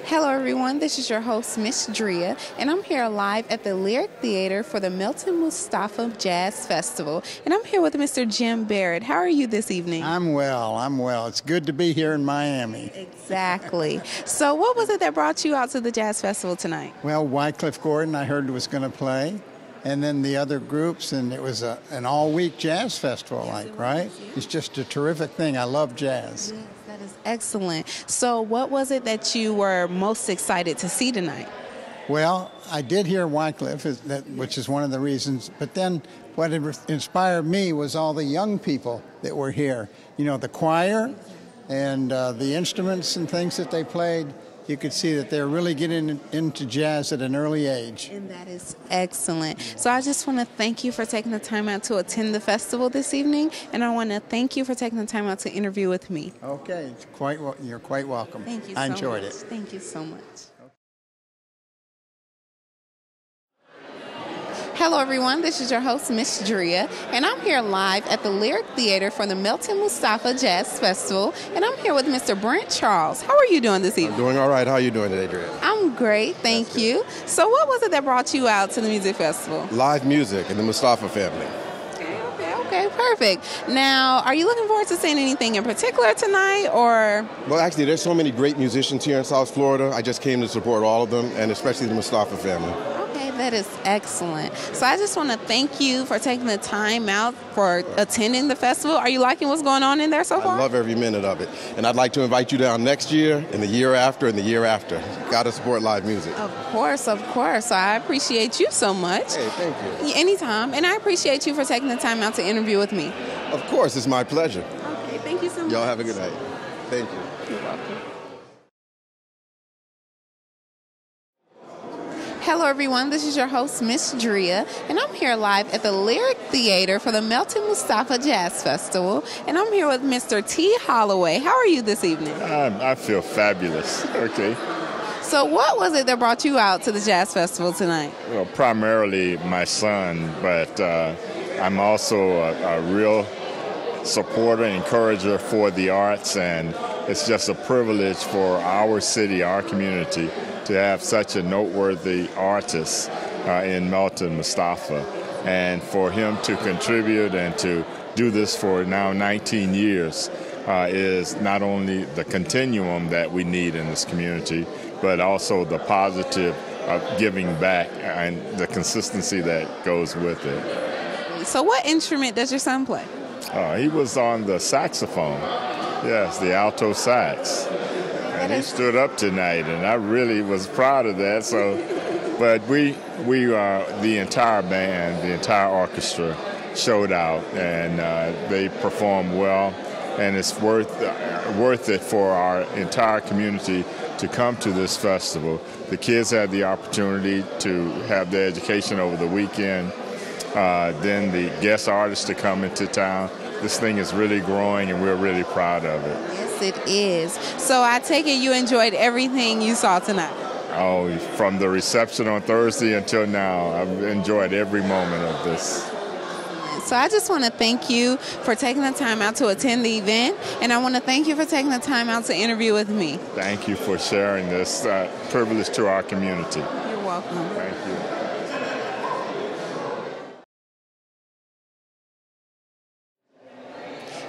Hello everyone, this is your host Ms.Dria, and I'm here live at the Lyric Theater for the Melton Mustafa Jazz Festival, and I'm here with Mr. Jim Barrett. How are you this evening? I'm well. It's good to be here in Miami. Exactly. So what was it that brought you out to the Jazz Festival tonight? Well, Wycliffe Gordon I heard was going to play, and then the other groups, and it was an all-week jazz festival, right? It's just a terrific thing. I love jazz. Yes, that is excellent. So what was it that you were most excited to see tonight? Well, I did hear Wycliffe, which is one of the reasons, but then what inspired me was all the young people that were here. You know, the choir and the instruments and things that they played. You could see that they're really getting into jazz at an early age. And that is excellent. So I just want to thank you for taking the time out to attend the festival this evening, and I want to thank you for taking the time out to interview with me. Okay, you're quite welcome. Thank you so much. I enjoyed it. it. Thank you so much. Hello everyone, this is your host Ms.Dria, and I'm here live at the Lyric Theater for the Melton Mustafa Jazz Festival, and I'm here with Mr. Brent Charles. How are you doing this evening? I'm doing all right. How are you doing today, Dria? I'm great, thank you. So what was it that brought you out to the music festival? Live music and the Mustafa family. Okay, perfect. Now, are you looking forward to seeing anything in particular tonight, or? Well, actually, there's so many great musicians here in South Florida. I just came to support all of them, and especially the Mustafa family. Okay, that is excellent. So I just want to thank you for taking the time out for attending the festival. Are you liking what's going on in there so far? I love every minute of it. And I'd like to invite you down next year, and the year after, and the year after. Got to support live music. Of course. So I appreciate you so much. Hey, thank you. Anytime. And I appreciate you for taking the time out to interview with me. Of course, it's my pleasure. Okay, thank you so much. Y'all have a good night. Thank you. You're welcome. Hello everyone, this is your host Ms.Dria, and I'm here live at the Lyric Theater for the Melton Mustafa Jazz Festival, and I'm here with Mr. T. Holloway. How are you this evening? I feel fabulous. Okay. So what was it that brought you out to the Jazz Festival tonight? Well, primarily my son, but I'm also a real supporter and encourager for the arts, and it's just a privilege for our city, our community, to have such a noteworthy artist in Melton Mustafa, and for him to contribute and to do this for now 19 years is not only the continuum that we need in this community, but also the positive of giving back and the consistency that goes with it. So what instrument does your son play? He was on the saxophone, yes, the alto sax. And he stood up tonight, and I really was proud of that. So, but we the entire band, the entire orchestra showed out, and they performed well. And it's worth it for our entire community to come to this festival. The kids had the opportunity to have their education over the weekend. Then the guest artists to come into town. This thing is really growing, and we're really proud of it. Yes, it is. So I take it you enjoyed everything you saw tonight? Oh, from the reception on Thursday until now, I've enjoyed every moment of this. So I just want to thank you for taking the time out to attend the event, and I want to thank you for taking the time out to interview with me. Thank you for sharing this privilege to our community. You're welcome. Thank you.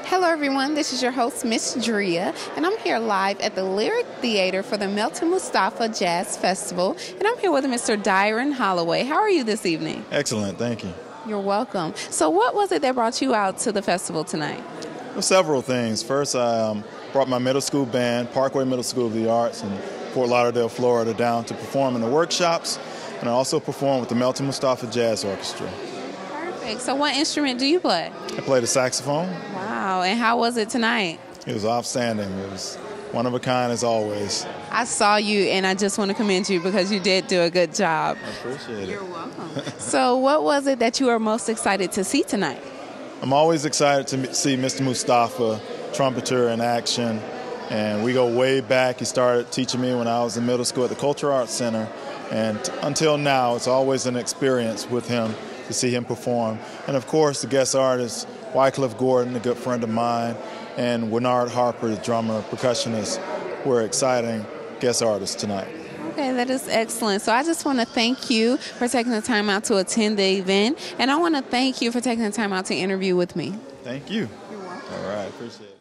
Hello everyone, this is your host Ms.Dria, and I'm here live at the Lyric Theater for the Melton Mustafa Jazz Festival, and I'm here with Mr. Dyron Holloway. How are you this evening? Excellent, thank you. You're welcome. So what was it that brought you out to the festival tonight? Well, several things. First, I brought my middle school band, Parkway Middle School of the Arts in Fort Lauderdale, Florida, down to perform in the workshops, and I also performed with the Melton Mustafa Jazz Orchestra. Perfect. So what instrument do you play? I played the saxophone. Wow, and how was it tonight? It was outstanding. It was one of a kind as always. I saw you, and I just want to commend you because you did do a good job. I appreciate it. You're welcome. So what was it that you were most excited to see tonight? I'm always excited to see Mr. Mustafa, trumpeter in action, and we go way back. He started teaching me when I was in middle school at the Cultural Arts Center, and until now, it's always an experience with him to see him perform. And of course, the guest artists, Wycliffe Gordon, a good friend of mine, and Winnard Harper, the drummer, percussionist, were exciting guest artists tonight. Okay, that is excellent. So I just want to thank you for taking the time out to attend the event, and I want to thank you for taking the time out to interview with me. Thank you. You're welcome. All right, appreciate it.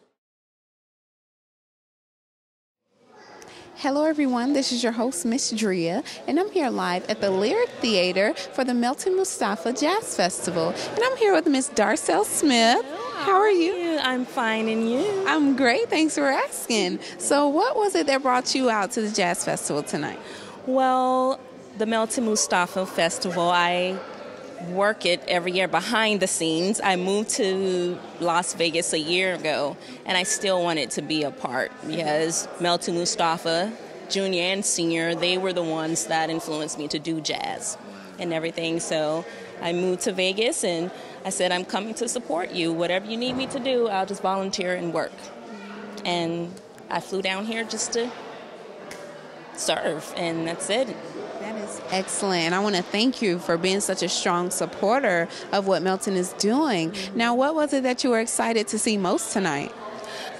Hello everyone, this is your host Ms.Dria, and I'm here live at the Lyric Theater for the Melton Mustafa Jazz Festival. And I'm here with Ms. Darcel Smith. How are you? I'm fine, and you? I'm great, thanks for asking. So what was it that brought you out to the Jazz Festival tonight? Well, the Melton Mustafa Festival, I work it every year behind the scenes. I moved to Las Vegas a year ago, and I still wanted to be a part because Melton Mustafa, junior and senior, they were the ones that influenced me to do jazz and everything. So I moved to Vegas, and I said, I'm coming to support you. Whatever you need me to do, I'll just volunteer and work. And I flew down here just to serve, and that's it. That is excellent. And I want to thank you for being such a strong supporter of what Melton is doing. Now, what was it that you were excited to see most tonight?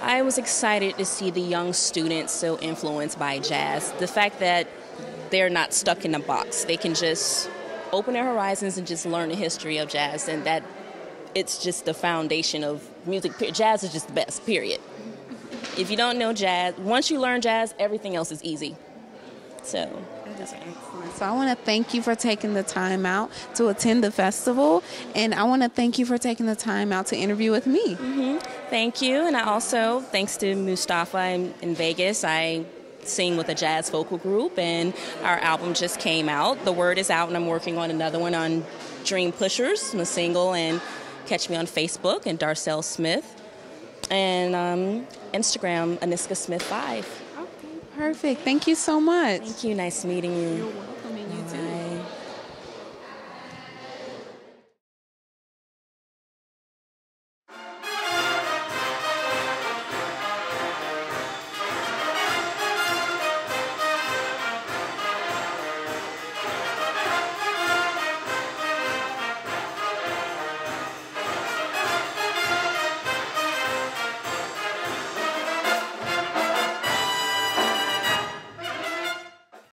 I was excited to see the young students so influenced by jazz. The fact that they're not stuck in a box. They can just open their horizons and just learn the history of jazz, and that it's just the foundation of music. Jazz is just the best, period. If you don't know jazz, once you learn jazz, everything else is easy. So that's right. So I want to thank you for taking the time out to attend the festival, and I want to thank you for taking the time out to interview with me. Thank you, and I also, thanks to Mustafa in Vegas, I sing with a jazz vocal group, and our album just came out. The word is out, and I'm working on another one on Dream Pushers, I'm a single, and catch me on Facebook and Darcel Smith, and Instagram, Aniska Smith 5. Perfect. Thank you so much. Thank you. Nice meeting you.